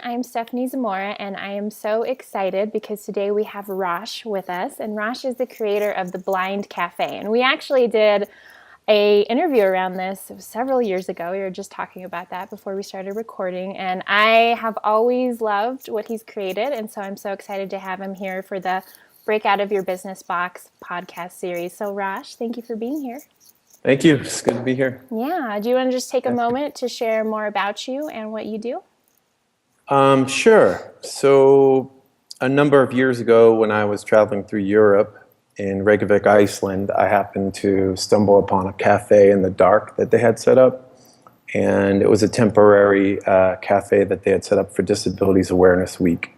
I'm Stephenie Zamora, and I am so excited because today we have Rosh with us. And Rosh is the creator of the Blind Cafe. And we actually did a interview around this several years ago. We were just talking about that before we started recording. And I have always loved what he's created. And so I'm so excited to have him here for the Break Out of Your Business Box podcast series. So Rosh, thank you for being here. Thank you. It's good to be here. Yeah. Do you want to just take a moment to share more about you and what you do? Sure. So a number of years ago when I was traveling through Europe in Reykjavik, Iceland, I happened to stumble upon a cafe in the dark that they had set up. And it was a temporary cafe that they had set up for Disabilities Awareness Week.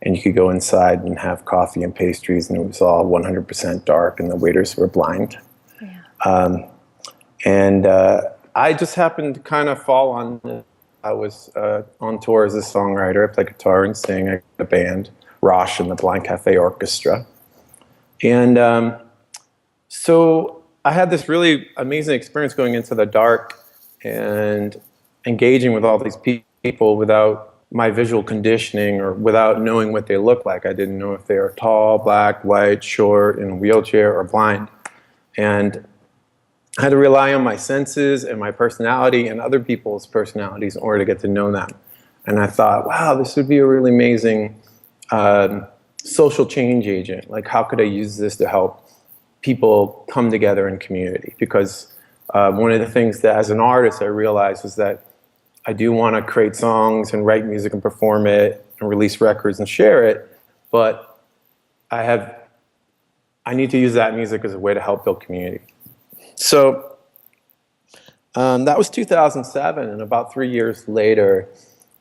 And you could go inside and have coffee and pastries, and it was all 100% dark, and the waiters were blind. Yeah. I just happened to kind of fall on it. I was on tour as a songwriter. I play guitar and sing. I got a band, Rosh and the Blind Cafe Orchestra. And so I had this really amazing experience going into the dark and engaging with all these people without my visual conditioning or without knowing what they look like. I didn't know if they were tall, black, white, short, in a wheelchair, or blind. And I had to rely on my senses and my personality and other people's personalities in order to get to know them. And I thought, wow, this would be a really amazing social change agent. Like, how could I use this to help people come together in community? Because one of the things that as an artist I realized was that I do want to create songs and write music and perform it and release records and share it, but I need to use that music as a way to help build community. So that was 2007, and about 3 years later,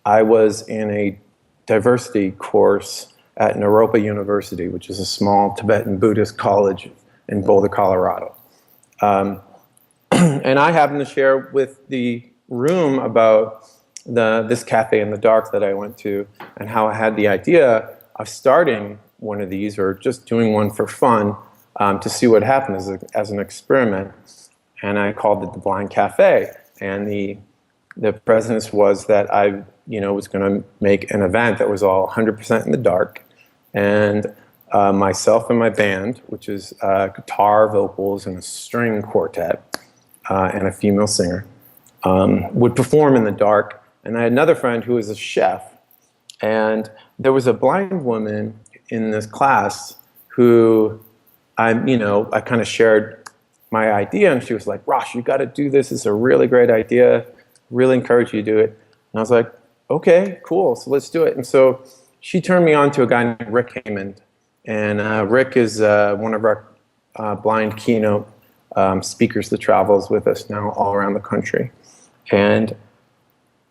I was in a diversity course at Naropa University, which is a small Tibetan Buddhist college in Boulder, Colorado. And I happened to share with the room about this cafe in the dark that I went to, and how I had the idea of starting one of these, or just doing one for fun, to see what happened as an experiment. And I called it the Blind Cafe. And the premise was that I was going to make an event that was all 100% in the dark. And myself and my band, which is guitar, vocals, and a string quartet, and a female singer, would perform in the dark. And I had another friend who was a chef. And there was a blind woman in this class who I kind of shared my idea, and she was like, "Rosh, you got to do this. It's a really great idea. Really encourage you to do it." And I was like, "Okay, cool. So let's do it." And so she turned me on to a guy named Rick Haymond. And Rick is one of our blind keynote speakers that travels with us now all around the country. And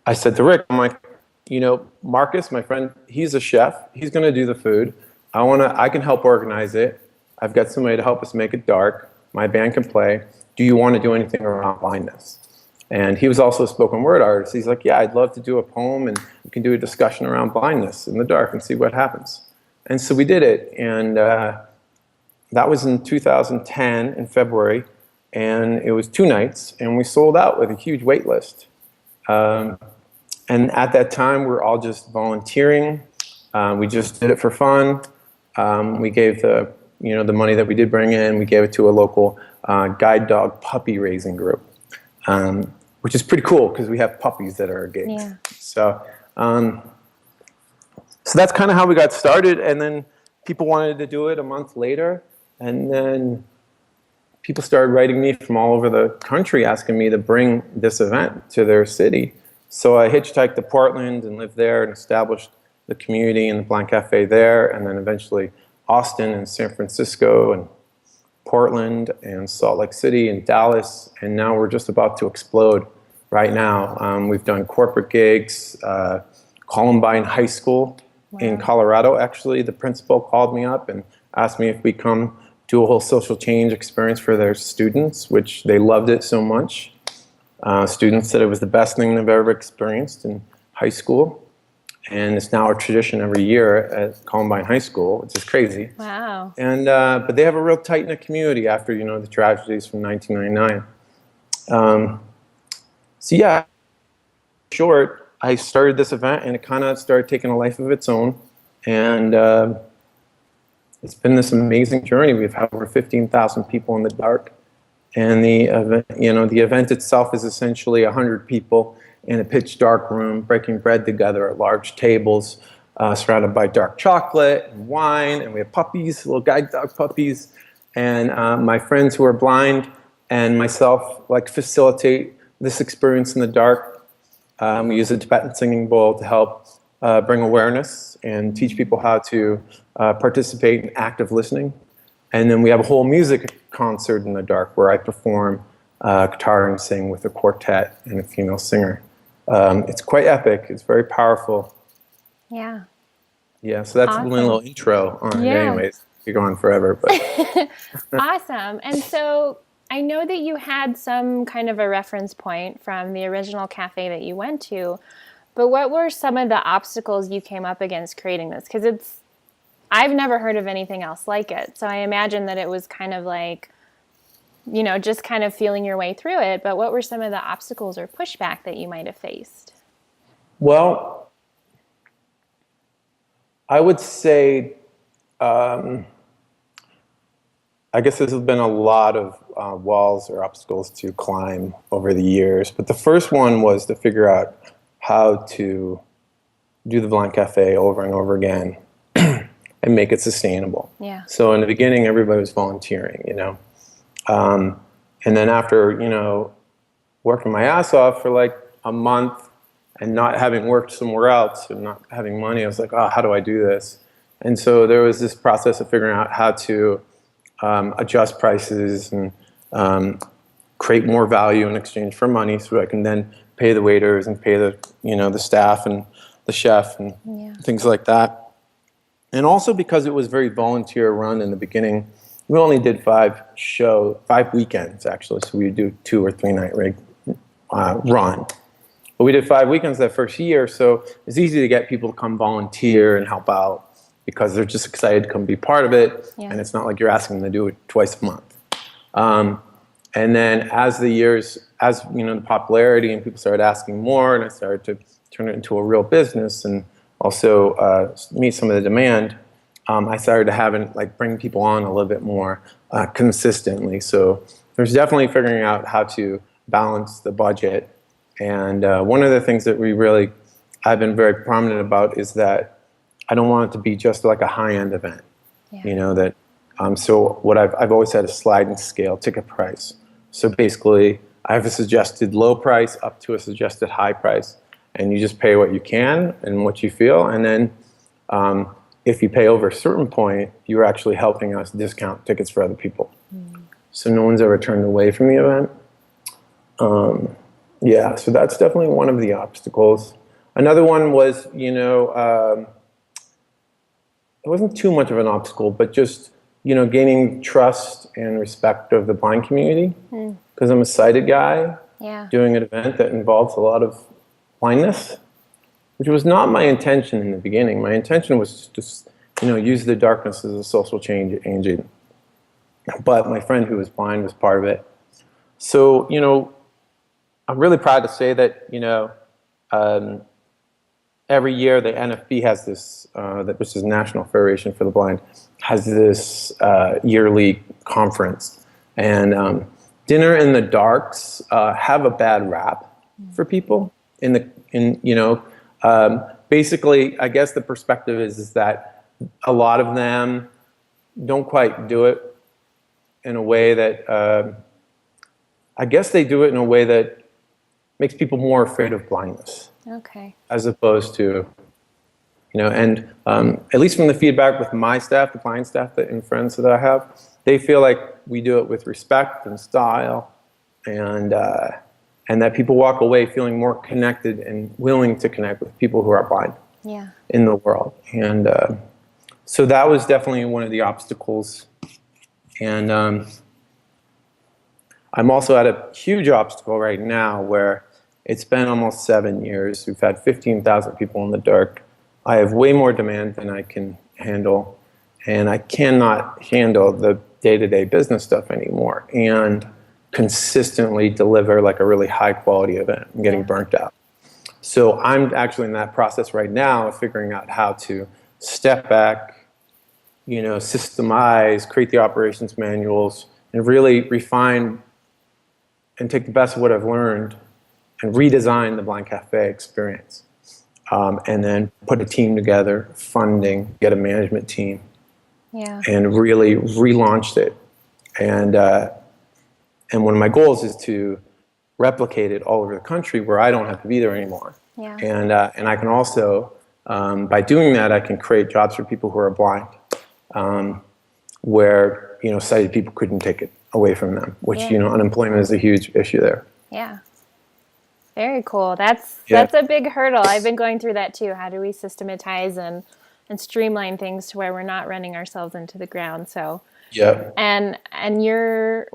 I said to Rick, I'm like, Marcus, my friend, he's a chef. He's going to do the food. I can help organize it. I've got somebody to help us make it dark. My band can play. Do you want to do anything around blindness? And he was also a spoken word artist. He's like, yeah, I'd love to do a poem, and we can do a discussion around blindness in the dark and see what happens. And so we did it. And that was in 2010 in February. And it was 2 nights, and we sold out with a huge wait list. And at that time, we were all just volunteering. We just did it for fun. We gave the money that we did bring in, we gave it to a local guide dog puppy raising group, which is pretty cool because we have puppies that are our gigs. Yeah. So that's kind of how we got started. And then people wanted to do it a month later, and then people started writing me from all over the country asking me to bring this event to their city. So I hitchhiked to Portland and lived there and established the community and the Blind Cafe there, and then eventually Austin and San Francisco and Portland and Salt Lake City and Dallas, and now we're just about to explode right now. We've done corporate gigs, Columbine High School in Colorado. Actually, the principal called me up and asked me if we come do a whole social change experience for their students, which they loved it so much. Students said it was the best thing they've ever experienced in high school. And it's now a tradition every year at Columbine High School, which is crazy. Wow. And but they have a real tight-knit community after the tragedies from 1999. So yeah, short, I started this event, and it kind of started taking a life of its own. And it's been this amazing journey. We've had over 15,000 people in the dark. And the event, the event itself is essentially 100 people in a pitch dark room breaking bread together at large tables, surrounded by dark chocolate and wine. And we have puppies, little guide dog puppies. And my friends who are blind and myself facilitate this experience in the dark. We use a Tibetan singing bowl to help bring awareness and teach people how to participate in active listening. And then we have a whole music concert in the dark where I perform guitar and sing with a quartet and a female singer. It's quite epic. It's very powerful. Yeah. Yeah, so that's awesome. a little intro on it anyways. You're going forever, but awesome. And so I know that you had some kind of a reference point from the original cafe that you went to, but what were some of the obstacles you came up against creating this? Because I've never heard of anything else like it. So I imagine that it was kind of like, just kind of feeling your way through it. But what were some of the obstacles or pushback that you might have faced? Well, I would say, I guess there's been a lot of walls or obstacles to climb over the years. But the first one was to figure out how to do the Blind Cafe over and over again and make it sustainable. Yeah. So in the beginning, everybody was volunteering, and then after, working my ass off for like a month and not having worked somewhere else and not having money, I was like, how do I do this? And so there was this process of figuring out how to adjust prices and create more value in exchange for money, so I can then pay the waiters and pay the the staff and the chef and things like that. And also because it was very volunteer run in the beginning, we only did 5 weekends actually, so we would do 2 or 3 night run. But we did 5 weekends that first year, so it's easy to get people to come volunteer and help out because they're just excited to come be part of it, and it's not like you're asking them to do it twice a month. And then as the years, the popularity and people started asking more, and I started to turn it into a real business and also meet some of the demand, I started to bring people on a little bit more consistently. So there's definitely figuring out how to balance the budget. And one of the things that I've been very prominent about is that I don't want it to be just like a high-end event. So what I've always had a sliding scale ticket price. So basically, I have a suggested low price up to a suggested high price, and you just pay what you can and what you feel. And then if you pay over a certain point, you're actually helping us discount tickets for other people. So no one's ever turned away from the event. So that's definitely one of the obstacles. Another one was, it wasn't too much of an obstacle, but just gaining trust and respect of the blind community, because I'm a sighted guy doing an event that involves a lot of blindness, which was not my intention in the beginning. My intention was just, use the darkness as a social change agent. But my friend who was blind was part of it. So, I'm really proud to say that, every year the NFB has this, which is National Federation for the Blind, has this yearly conference. And dinner in the darks have a bad rap for people. Basically, I guess the perspective is that a lot of them don't quite do it in a way that, I guess they do it in a way that makes people more afraid of blindness. Okay. As opposed to, and at least from the feedback with my staff, the blind staff and friends that I have, they feel like we do it with respect and style, and that people walk away feeling more connected and willing to connect with people who are blind in the world. And so that was definitely one of the obstacles. And I'm also at a huge obstacle right now where it's been almost 7 years. We've had 15,000 people in the dark. I have way more demand than I can handle, and I cannot handle the day-to-day business stuff anymore and consistently deliver like a really high-quality event. I'm getting burnt out. So I'm actually in that process right now of figuring out how to step back, systemize, create the operations manuals, and really refine and take the best of what I've learned and redesign the Blind Cafe experience. And then put a team together, funding, get a management team, Yeah. and really relaunched it. And one of my goals is to replicate it all over the country where I don't have to be there anymore. Yeah. And I can also, by doing that, I can create jobs for people who are blind, where sighted people couldn't take it away from them. Which unemployment is a huge issue there. Yeah. Very cool. That's Yeah. a big hurdle. I've been going through that too. How do we systematize and streamline things to where we're not running ourselves into the ground? So Yeah. and your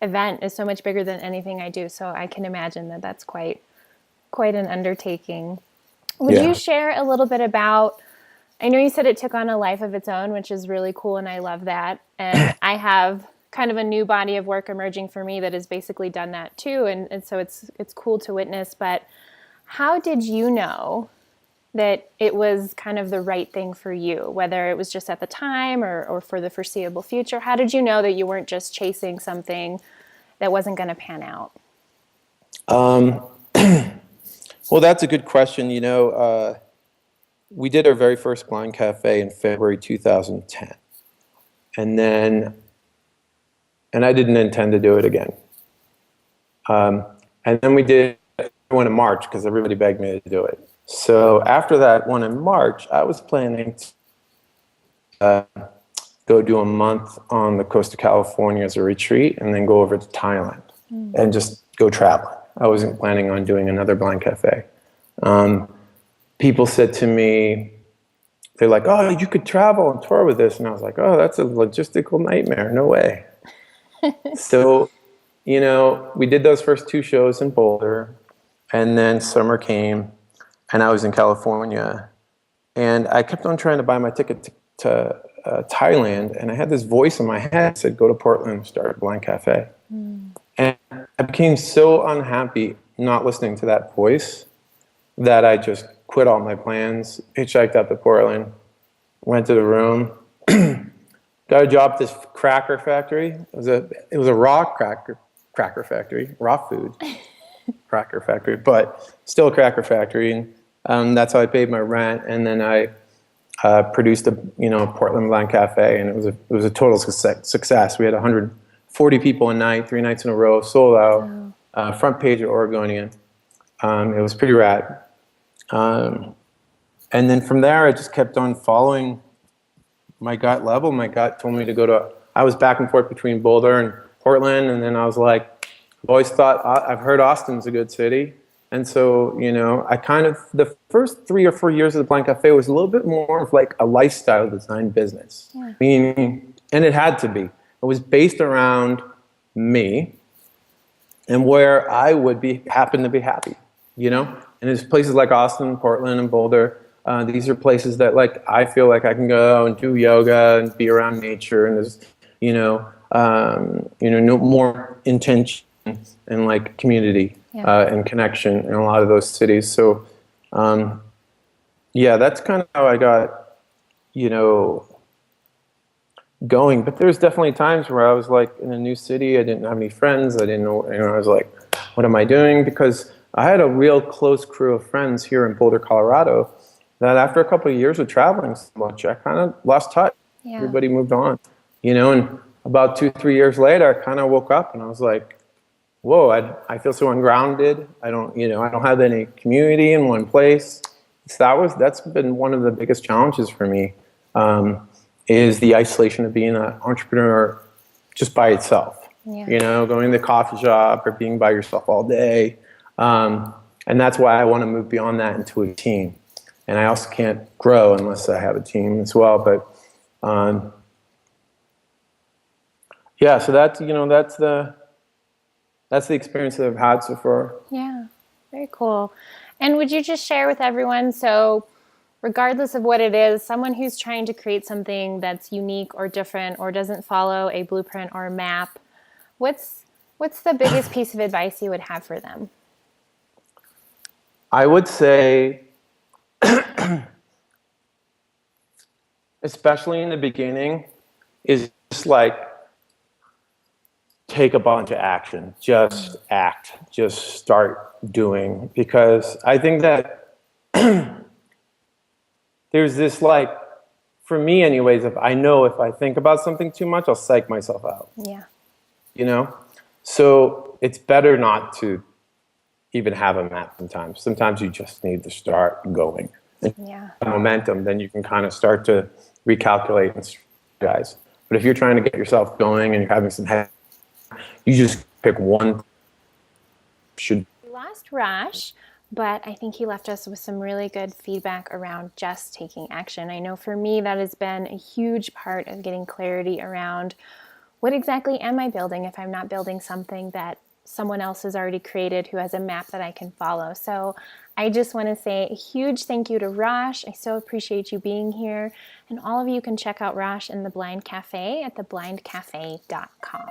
event is so much bigger than anything I do. So I can imagine that that's quite an undertaking. Would you share a little bit about, I know you said it took on a life of its own, which is really cool, and I love that. And I have kind of a new body of work emerging for me that has basically done that too, and so it's cool to witness. But how did you know that it was kind of the right thing for you, whether it was just at the time or for the foreseeable future? How did you know that you weren't just chasing something that wasn't going to pan out? Well, that's a good question. We did our very first Blind Cafe in February 2010. And I didn't intend to do it again. And then we did one in March because everybody begged me to do it. So after that one in March, I was planning to go do a month on the coast of California as a retreat and then go over to Thailand and just go traveling. I wasn't planning on doing another Blind Cafe. People said to me, they're like, oh, you could travel and tour with this. And I was like, oh, that's a logistical nightmare. No way. So, we did those first 2 shows in Boulder, and then summer came, and I was in California. And I kept on trying to buy my ticket to Thailand, and I had this voice in my head that said, go to Portland and start a Blind Cafe. And I became so unhappy not listening to that voice that I just quit all my plans, hitchhiked up to Portland, went to the room, got a job at this cracker factory. It was a raw cracker factory, raw food cracker factory, but still a cracker factory. And that's how I paid my rent. And then I produced a Portland Blind Cafe, and it was a total success. We had 140 people a night, 3 nights in a row, sold out, front page of Oregonian. It was pretty rad. And then from there, I just kept on following my gut level. My gut told me to I was back and forth between Boulder and Portland, and then I was like, I've always thought, I've heard Austin's a good city. And so, I kind of, the first 3 or 4 years of the Blind Cafe was a little bit more of like a lifestyle design business. Yeah. And it had to be. It was based around me and where I would happen to be happy, And there's places like Austin, Portland, and Boulder. These are places that I feel like I can go and do yoga and be around nature, and there's no more intention and community and connection in a lot of those cities. So that's kind of how I got going. But there's definitely times where I was in a new city. I didn't have any friends. I didn't know. I was like, what am I doing? Because I had a real close crew of friends here in Boulder, Colorado, that after a couple of years of traveling so much, I kind of lost touch. Yeah. Everybody moved on, and about 2-3 years later, I kind of woke up and I was like, whoa, I feel so ungrounded. I don't have any community in one place. So that's been one of the biggest challenges for me, is the isolation of being an entrepreneur just by itself. Yeah. Going to the coffee shop or being by yourself all day. And that's why I want to move beyond that into a team. And I also can't grow unless I have a team as well. But so that's the experience that I've had so far. Yeah, very cool. And would you just share with everyone, so regardless of what it is, someone who's trying to create something that's unique or different or doesn't follow a blueprint or a map, what's the biggest piece of advice you would have for them? I would say, especially in the beginning, is just like take a bunch of action. Just act. Just start doing. Because I think that there's this like, for me anyways, if I think about something too much, I'll psych myself out. Yeah. You know? So it's better not to even have a map sometimes. Sometimes you just need to start going. And Yeah. momentum, then you can kind of start to recalculate and strategize. But if you're trying to get yourself going and you're having some head, you just pick one. We lost Rosh, but I think he left us with some really good feedback around just taking action. I know for me that has been a huge part of getting clarity around what exactly am I building if I'm not building something that someone else has already created who has a map that I can follow. So I just want to say a huge thank you to Rosh. I so appreciate you being here. And all of you can check out Rosh in the Blind Cafe at theblindcafe.com.